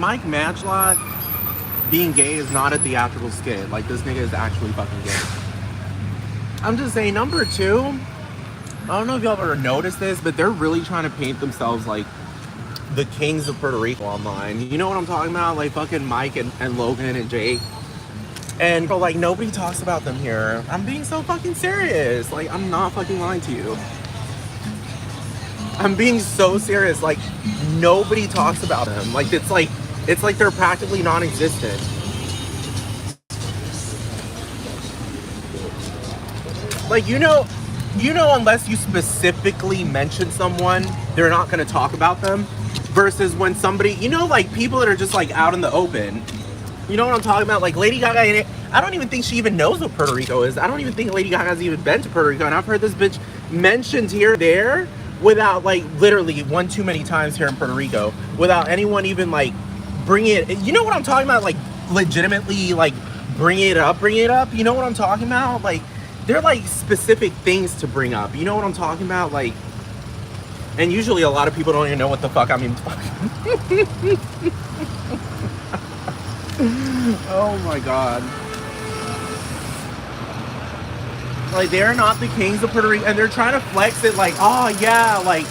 Mike Majlak being gay is not a theatrical skit. Like, this nigga is actually fucking gay. I'm just saying, number two, I don't know if y'all ever noticed this, but they're really trying to paint themselves like the kings of Puerto Rico online. You know what I'm talking about? Like fucking Mike and Logan and Jake. And but like nobody talks about them here. I'm being so fucking serious. Like, I'm not fucking lying to you. I'm being so serious. Like, nobody talks about them. Like, it's like they're practically non-existent. Like, unless you specifically mention someone, they're not gonna talk about them. Versus when somebody, like people that are just like out in the open. You know what I'm talking about? Like Lady Gaga, I don't even think she even knows what Puerto Rico is. I don't even think Lady Gaga's even been to Puerto Rico. And I've heard this bitch mentioned here or there without, like, literally one too many times here in Puerto Rico without anyone even, like, bringing it. You know what I'm talking about? Like, legitimately, like, bring it up. You know what I'm talking about? Like, they're, like, specific things to bring up. You know what I'm talking about? Like, and usually a lot of people don't even know what the fuck I mean. Oh my god. Like, they're not the kings of Puerto Rico, and they're trying to flex it like, oh yeah, like,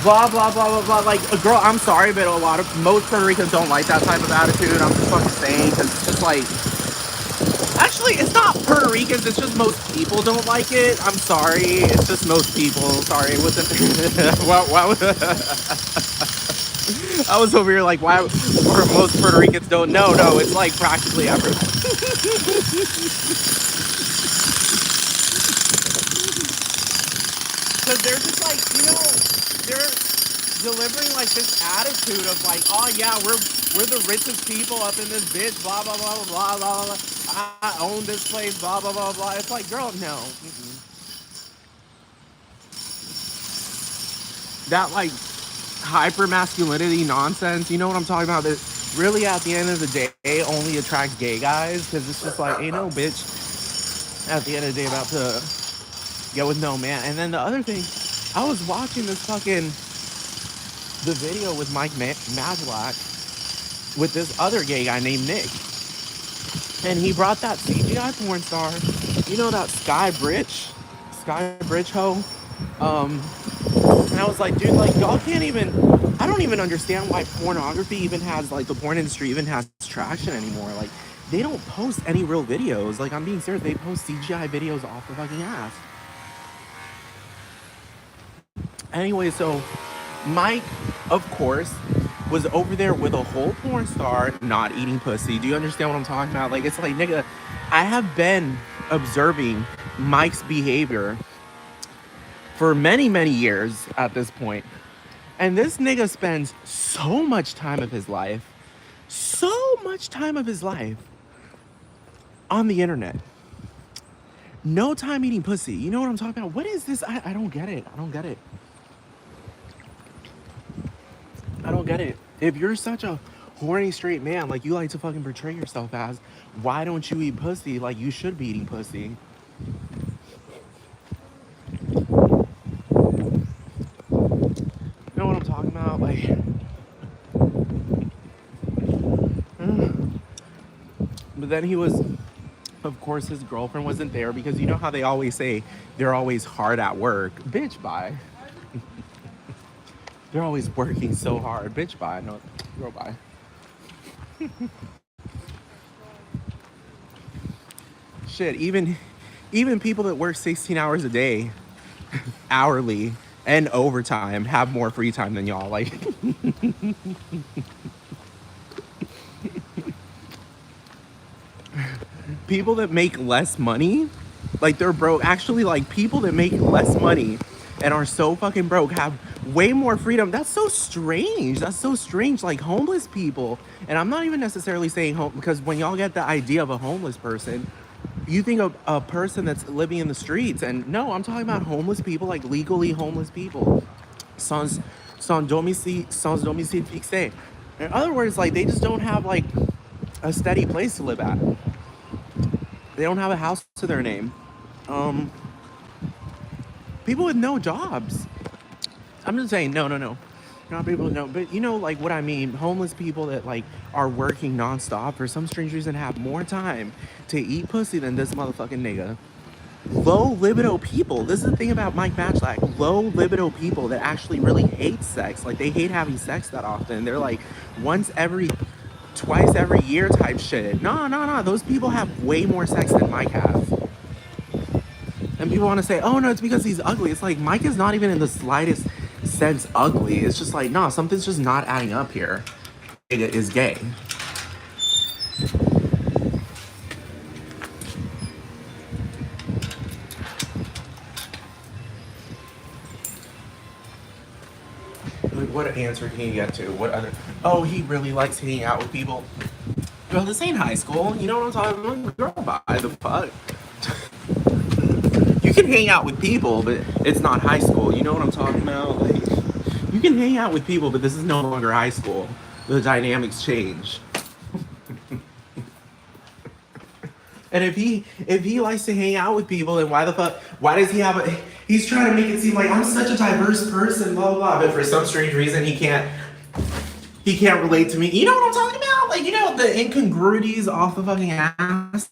blah, blah, blah, blah, blah. Like, girl, I'm sorry, but most Puerto Ricans don't like that type of attitude. I'm just fucking saying, because it's just like, actually, it's not Puerto Ricans, it's just most people don't like it. I'm sorry, it's just most people. Sorry, it wasn't, I was over here like, why, or most Puerto Ricans don't, no, it's like practically everyone. Because they're just like, they're delivering like this attitude of like, oh yeah, we're the richest people up in this bitch, blah blah blah blah blah blah. I own this place, blah blah blah blah. It's like, girl, no. That like hyper masculinity nonsense. You know what I'm talking about? That really, at the end of the day, only attracts gay guys, because it's just like, ain't no bitch at the end of the day about to get with no man. And then the other thing, I was watching the video with Mike Majlak with this other gay guy named Nick. And he brought that CGI porn star, that Sky Bridge hoe. And I was like, dude, like, y'all can't even, I don't even understand why pornography even has, like, the porn industry even has traction anymore. Like, they don't post any real videos. Like, I'm being serious, they post CGI videos off the fucking ass. Anyway, so Mike, of course, was over there with a whole porn star not eating pussy. Do you understand what I'm talking about? Like, it's like, nigga, I have been observing Mike's behavior for many, many years at this point. And this nigga spends so much time of his life on the internet. No time eating pussy. You know what I'm talking about? What is this? I don't get it. I don't get it. If you're such a horny straight man, like you like to fucking portray yourself as, why don't you eat pussy? Like, you should be eating pussy. You know what I'm talking about? Like, but then he was, of course, his girlfriend wasn't there, because you know how they always say they're always hard at work. Bitch, bye. They're always working so hard. Bitch, bye. No, girl, bye. Shit, even people that work 16 hours a day, hourly, and overtime have more free time than y'all. Like, people that make less money, like, they're broke. Actually, like, people that make less money and are so fucking broke have way more freedom. That's so strange. Like, homeless people, and I'm not even necessarily saying home, because when y'all get the idea of a homeless person, you think of a person that's living in the streets. And no, I'm talking about homeless people, like legally homeless people. Sans domicile fixé. In other words, like, they just don't have like a steady place to live at. They don't have a house to their name. People with no jobs. I'm just saying, no. Not people know, but you know, like what I mean. Homeless people that like are working nonstop for some strange reason have more time to eat pussy than this motherfucking nigga. Low libido people. This is the thing about Mike Matchlack. Low libido people that actually really hate sex. Like they hate having sex that often. They're like twice every year type shit. No, no, no. Those people have way more sex than Mike has. And people want to say, oh no, it's because he's ugly. It's like Mike is not even in the slightest sense ugly. It's just like, no, something's just not adding up here. It is gay. Like, what answer can you get to? What other? Oh, he really likes hanging out with people. Well, this ain't high school. You know what I'm talking about? Girl, by the fuck. You can hang out with people, but it's not high school. You know what I'm talking about? Like, you can hang out with people, but this is no longer high school. The dynamics change. And if he likes to hang out with people, then why the fuck? Why does he have a? He's trying to make it seem like I'm such a diverse person, blah blah blah. But for some strange reason, he can't relate to me. You know what I'm talking about? Like, you know, the incongruities off the fucking ass.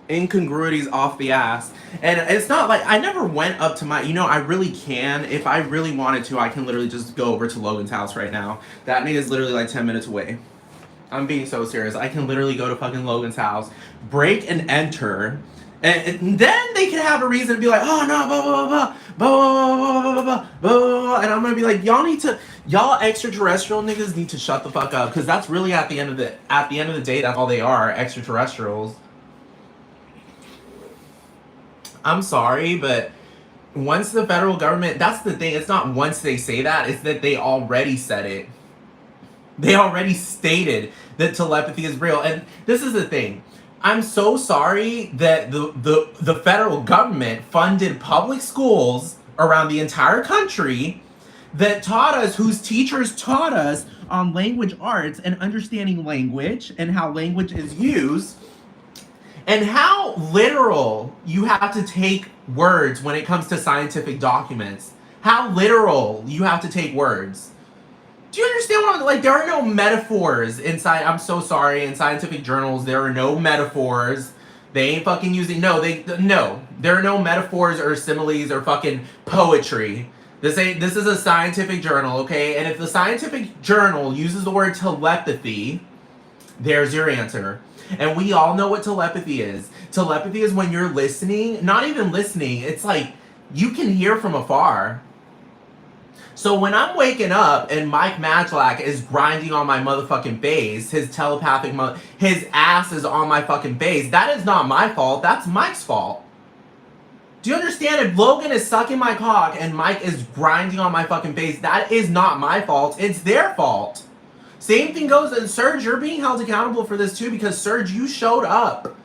Incongruities off the ass. And it's not like I never went up to my, you know, I really can. If I really wanted to, I can literally just go over to Logan's house right now. That nigga's literally like 10 minutes away. I'm being so serious. I can literally go to fucking Logan's house, break and enter, and then they can have a reason to be like, oh no, blah blah blah blah blah blah blah blah, and I'm gonna be like, y'all extraterrestrial niggas need to shut the fuck up, because that's really at the end of the day, that's all they are, extraterrestrials. I'm sorry, but once the federal government, that's the thing. It's not once they say that, it's that they already said it. They already stated that telepathy is real. And this is the thing. I'm so sorry that the federal government funded public schools around the entire country that taught us, whose teachers taught us on language arts and understanding language and how language is used and how literal you have to take words when it comes to scientific documents. How literal you have to take words. Do you understand what I'm like? There are no metaphors inside. I'm so sorry. In scientific journals, there are no metaphors. They ain't fucking using. No, there are no metaphors or similes or fucking poetry. This is a scientific journal, okay? And if the scientific journal uses the word telepathy, there's your answer. And we all know what telepathy is. Telepathy is when you're listening, not even listening. It's like you can hear from afar. So when I'm waking up and Mike Majlak is grinding on my motherfucking face, his telepathic his ass is on my fucking face, that is not my fault, that's Mike's fault. Do you understand? If Logan is sucking my cock and Mike is grinding on my fucking face, that is not my fault, it's their fault. Same thing goes, and Serge, you're being held accountable for this too, because Serge, you showed up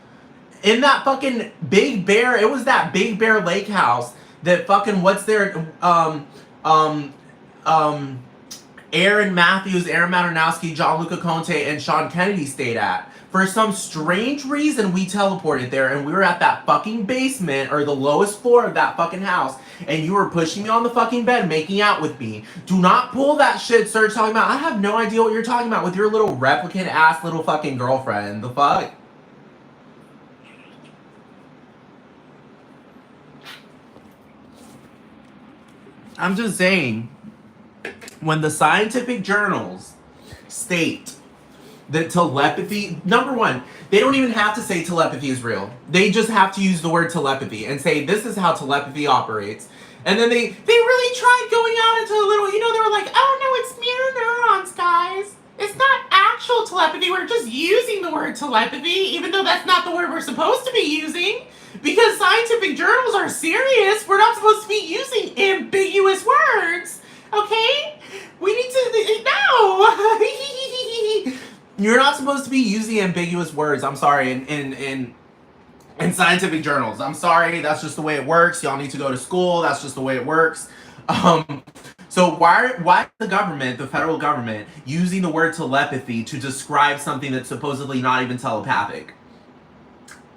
in that fucking Big Bear, it was that Big Bear Lake house that fucking, what's their, Aaron Matthews, Aaron Maternowski, John Luca Conte, and Sean Kennedy stayed at. For some strange reason, we teleported there, and we were at that fucking basement, or the lowest floor of that fucking house, and you were pushing me on the fucking bed, making out with me. Do not pull that shit, Serge, talking about, I have no idea what you're talking about with your little replicant ass little fucking girlfriend. The fuck? I'm just saying, when the scientific journals state that telepathy, number one, they don't even have to say telepathy is real. They just have to use the word telepathy and say this is how telepathy operates. And then they really tried going out into a little, you know, they were like, oh no, it's mirror neurons, guys. It's not actual telepathy. We're just using the word telepathy, even though that's not the word we're supposed to be using. Because scientific journals are serious. We're not supposed to be using ambiguous words. Okay? We need to... No! You're not supposed to be using ambiguous words. I'm sorry. In scientific journals. I'm sorry. That's just the way it works. Y'all need to go to school. That's just the way it works. So why the government, the federal government, using the word telepathy to describe something that's supposedly not even telepathic?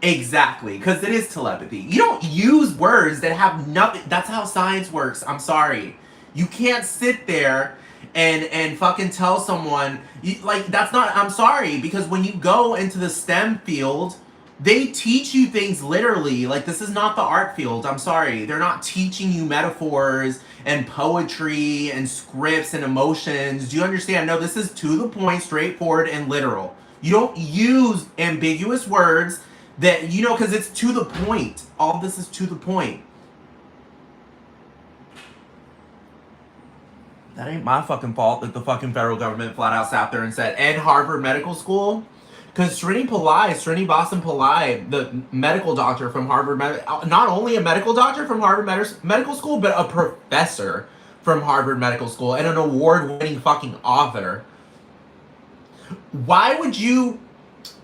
Exactly, because it is telepathy. You don't use words that have nothing. That's how science works. I'm sorry. You can't sit there and fucking tell someone like that's not. I'm sorry, because when you go into the STEM field, they teach you things literally. Like, this is not the art field. I'm sorry. They're not teaching you metaphors and poetry and scripts and emotions. Do you understand? No, this is to the point, straightforward, and literal. You don't use ambiguous words that, you know, because it's to the point. All of this is to the point. That ain't my fucking fault that the fucking federal government flat out sat there and said, and Harvard Medical School. Because Srinivasan Pillai, the medical doctor from Harvard, not only a medical doctor from Harvard Medical School, but a professor from Harvard Medical School and an award-winning fucking author. Why would you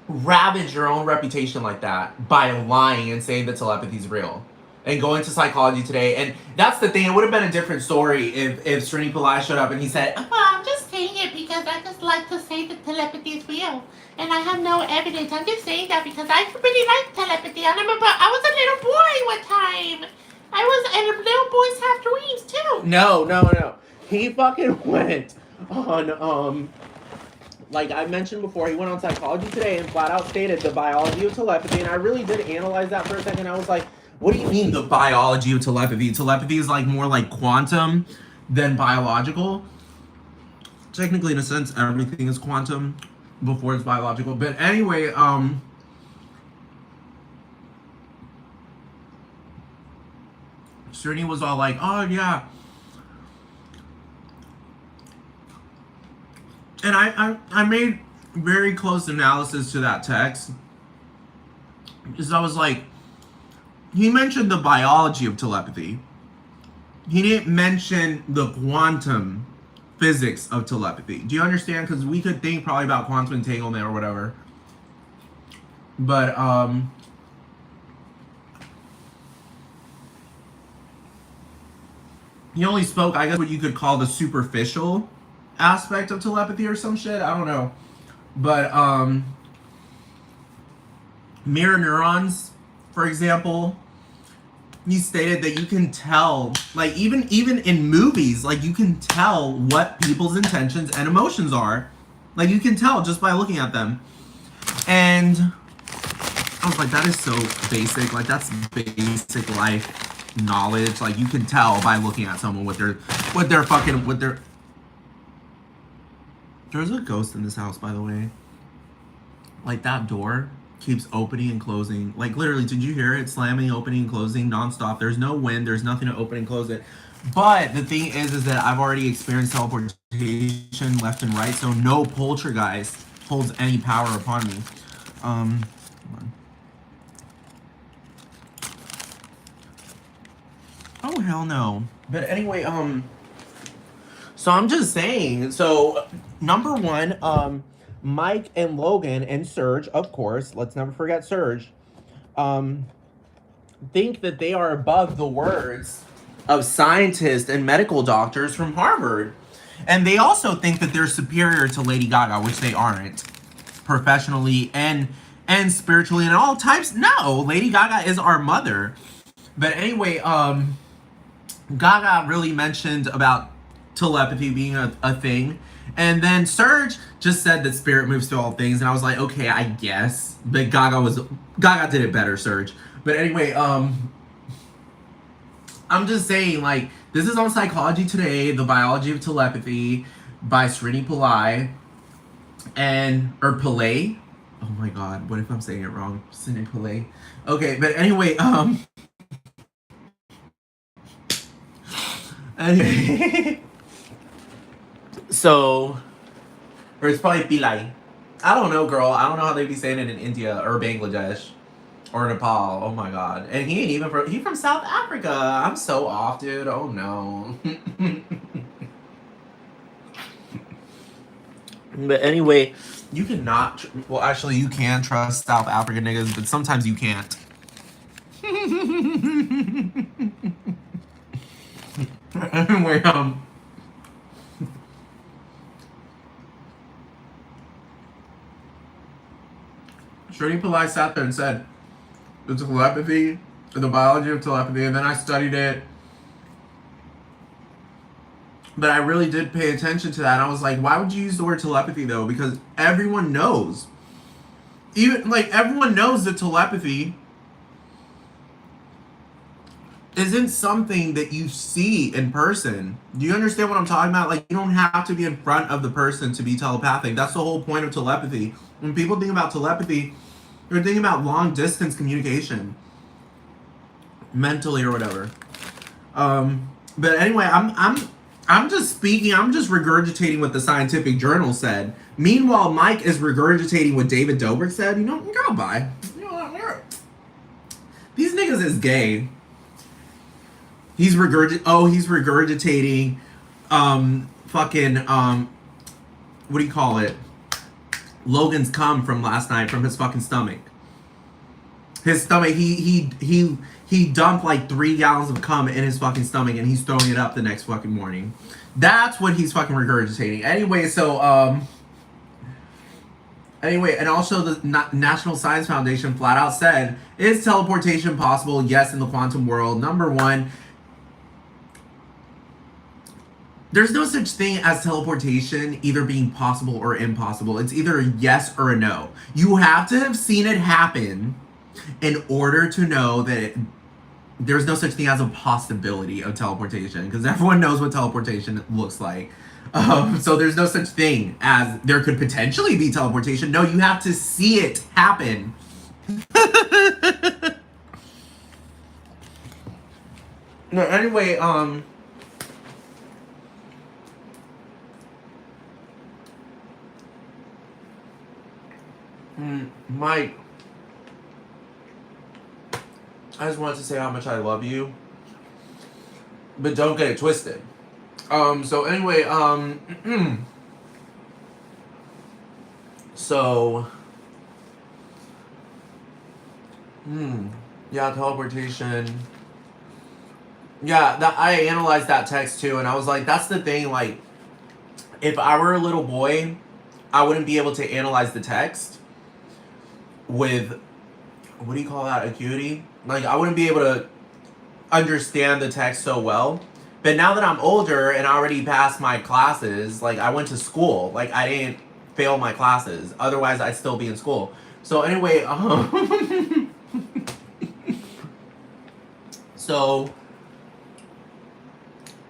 ravage your own reputation like that by lying and saying that telepathy is real? And going to Psychology Today, and that's the thing. It would have been a different story if Srini Pillai showed up and he said, "Well, I'm just saying it because I just like to say that telepathy is real, and I have no evidence. I'm just saying that because I really like telepathy. I remember I was a little boy one time. And little boys have dreams too." No. He fucking went on like I mentioned before, he went on Psychology Today and flat out stated the biology of telepathy, and I really did analyze that for a second. I was like, what do you mean the biology of telepathy? Telepathy is like more like quantum than biological. Technically, in a sense, everything is quantum before it's biological. But anyway, Srini was all like, oh yeah. And I made very close analysis to that text. Because I was like, he mentioned the biology of telepathy. He didn't mention the quantum physics of telepathy. Do you understand? Because we could think probably about quantum entanglement or whatever. But, he only spoke, I guess, what you could call the superficial aspect of telepathy or some shit. I don't know. But, mirror neurons, for example, he stated that you can tell, like, even in movies, like, you can tell what people's intentions and emotions are. Like, you can tell just by looking at them. And I was like, that is so basic. Like, that's basic life knowledge. Like, you can tell by looking at someone what their fucking. There's a ghost in this house, by the way. Like, that door keeps opening and closing. Like, literally, did you hear it? Slamming, opening, and closing nonstop. There's no wind. There's nothing to open and close it. But the thing is that I've already experienced teleportation left and right, so no poltergeist holds any power upon me. Hold on. Oh, hell no. But anyway, so I'm just saying, so number one, Mike and Logan and Serge, of course, let's never forget Serge, think that they are above the words of scientists and medical doctors from Harvard. And they also think that they're superior to Lady Gaga, which they aren't, professionally and spiritually and all types. No, Lady Gaga is our mother. But anyway, Gaga really mentioned about telepathy being a thing. And then Serge just said that spirit moves through all things, and I was like, okay, I guess. But Gaga did it better, Serge. But anyway, I'm just saying, like, this is on Psychology Today, The Biology of Telepathy by Srini Pillai or Pillai. Oh my god, what if I'm saying it wrong? Srini Pillai. Okay, but anyway, anyway. So, or it's probably Pillai. I don't know, girl. I don't know how they be saying it in India or Bangladesh or Nepal. Oh my god. And he ain't even he from South Africa. I'm so off, dude. Oh no. But anyway, you cannot. Well, actually, you can trust South African niggas, but sometimes you can't. Anyway, Srini Pillai sat there and said, the telepathy, the biology of telepathy, and then I studied it But I really did pay attention to that. And I was like, why would you use the word telepathy though? Because everyone knows. Even like everyone knows that telepathy isn't something that you see in person. Do you understand what I'm talking about? Like, you don't have to be in front of the person to be telepathic. That's the whole point of telepathy. When people think about telepathy, they're thinking about long distance communication, mentally or whatever. But anyway, I'm just speaking. I'm just regurgitating what the scientific journal said. Meanwhile, Mike is regurgitating what David Dobrik said. You know, girl, bye. You know, these niggas is gay. He's regurgitating fucking what do you call it? Logan's cum from last night from his fucking stomach. His stomach, he dumped like 3 gallons of cum in his fucking stomach and he's throwing it up the next fucking morning. That's what he's fucking regurgitating. Anyway, so anyway, and also the National Science Foundation flat out said, is teleportation possible? Yes, in the quantum world. Number one, there's no such thing as teleportation either being possible or impossible. It's either a yes or a no. You have to have seen it happen in order to know that there's no such thing as a possibility of teleportation, because everyone knows what teleportation looks like. So there's no such thing as there could potentially be teleportation. No, you have to see it happen. No, anyway, Mike, I just wanted to say how much I love you, but don't get it twisted. So anyway, so, yeah, teleportation. Yeah, that I analyzed that text too, and I was like, that's the thing. Like, if I were a little boy, I wouldn't be able to analyze the text with, what do you call that, acuity? Like, I wouldn't be able to understand the text so well. But now that I'm older and I already passed my classes, like, I went to school. Like, I didn't fail my classes. Otherwise, I'd still be in school. So anyway, so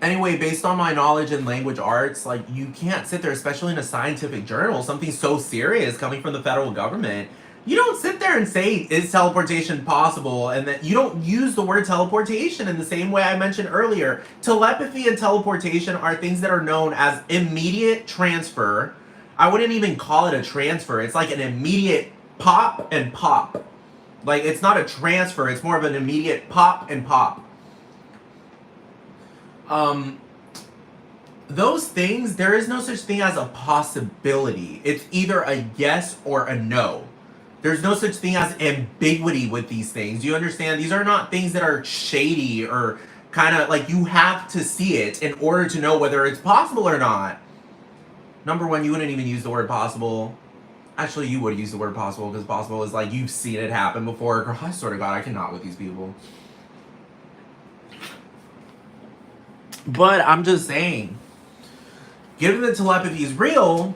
anyway, based on my knowledge in language arts, like, you can't sit there, especially in a scientific journal, something so serious coming from the federal government. You don't sit there and say, is teleportation possible? And that you don't use the word teleportation in the same way I mentioned earlier. Telepathy and teleportation are things that are known as immediate transfer. I wouldn't even call it a transfer. It's like an immediate pop and pop. Like, it's not a transfer. It's more of an immediate pop and pop. Those things, there is no such thing as a possibility. It's either a yes or a no. There's no such thing as ambiguity with these things. You understand? These are not things that are shady or kind of like, you have to see it in order to know whether it's possible or not. Number one, you wouldn't even use the word possible. Actually, you would use the word possible, because possible is like, you've seen it happen before. Girl, I swear to God, I cannot with these people. But I'm just saying, given that telepathy is real,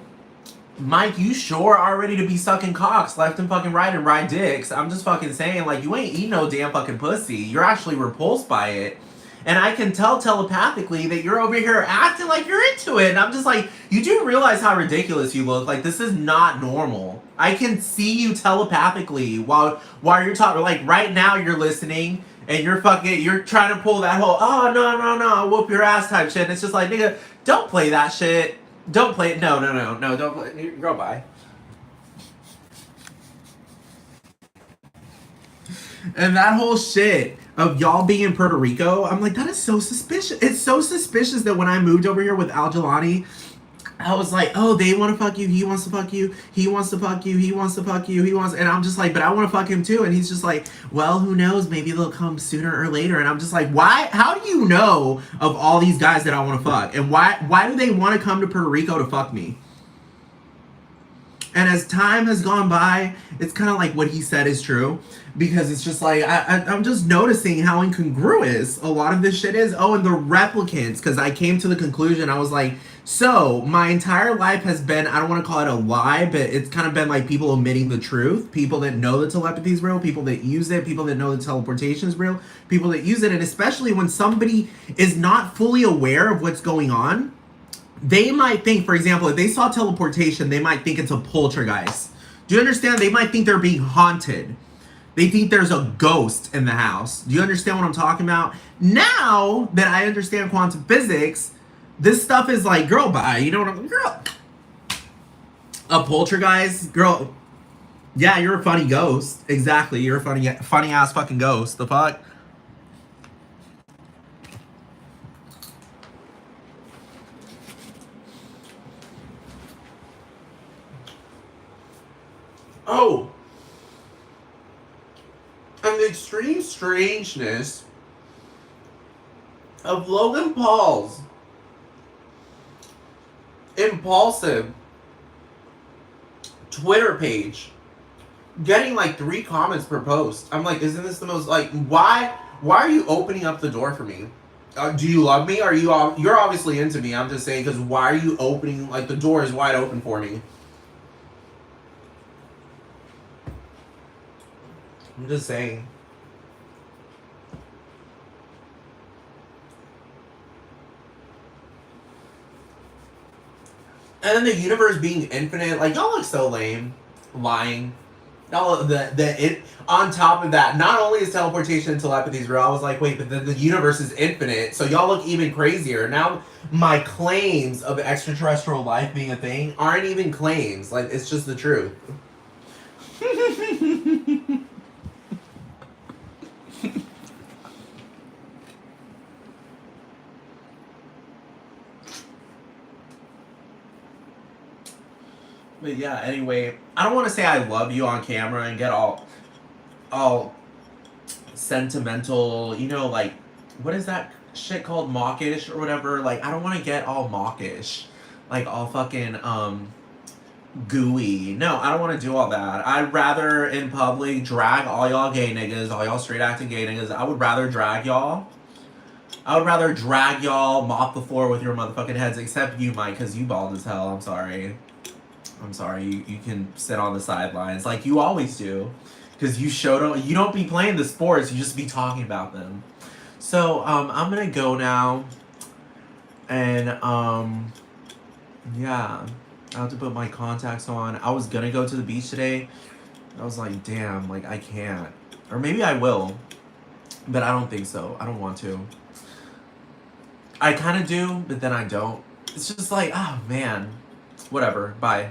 Mike, you sure are ready to be sucking cocks left and fucking right and ride dicks. I'm just fucking saying, like, you ain't eating no damn fucking pussy. You're actually repulsed by it. And I can tell telepathically that you're over here acting like you're into it. And I'm just like, you do realize how ridiculous you look. Like, this is not normal. I can see you telepathically while you're talking. Like, right now you're listening and you're trying to pull that whole, oh, no, I'll whoop your ass type shit. And it's just like, nigga, don't play that shit. Don't play it. No, don't play it. Girl, bye. And that whole shit of y'all being in Puerto Rico, I'm like, that is so suspicious. It's so suspicious that when I moved over here with Al Jelani, I was like, oh, they want to fuck you, he wants to fuck you, he wants to fuck you, he wants to fuck you, he wants, and I'm just like, but I want to fuck him too. And he's just like, well, who knows, maybe they'll come sooner or later. And I'm just like, why, how do you know of all these guys that I want to fuck? And why do they want to come to Puerto Rico to fuck me? And as time has gone by, it's kind of like what he said is true. Because it's just like, I'm just noticing how incongruous a lot of this shit is. Oh, and the replicants, because I came to the conclusion, I was like, so my entire life has been, I don't want to call it a lie, but it's kind of been like people omitting the truth. People that know that telepathy is real, people that use it, people that know that teleportation is real, people that use it. And especially when somebody is not fully aware of what's going on, they might think, for example, if they saw teleportation, they might think it's a poltergeist. Do you understand? They might think they're being haunted. They think there's a ghost in the house. Do you understand what I'm talking about? Now that I understand quantum physics, this stuff is like, girl, bye. You know what I'm, girl? A poltergeist, girl. Yeah, you're a funny ghost. Exactly, you're a funny ass fucking ghost. The fuck? Oh, and the extreme strangeness of Logan Paul's impulsive Twitter page getting like 3 comments per post. I'm like, isn't this the most, like, why are you opening up the door for me? Do you love me? Are you you're obviously into me. I'm just saying, because why are you opening, like, the door is wide open for me. I'm just saying. And then the universe being infinite, like, y'all look so lame, lying. Y'all, it on top of that, not only is teleportation and telepathy real, I was like, wait, but the universe is infinite, so y'all look even crazier. Now my claims of extraterrestrial life being a thing aren't even claims, like, it's just the truth. But yeah, anyway, I don't want to say I love you on camera and get all sentimental, you know, like, what is that shit called, mawkish or whatever? Like, I don't want to get all mawkish, like all fucking gooey. No, I don't want to do all that. I'd rather in public drag all y'all gay niggas, all y'all straight acting gay niggas. I would rather drag y'all. I would rather drag y'all, mop the floor with your motherfucking heads, except you, Mike, because you bald as hell. I'm sorry. I'm sorry. You can sit on the sidelines like you always do, because you don't be playing the sports. You just be talking about them. So I'm gonna go now, and yeah, I have to put my contacts on. I was gonna go to the beach today. I was like, damn, like I can't, or maybe I will, but I don't think so. I don't want to. I kind of do, but then I don't. It's just like, oh man, whatever. Bye.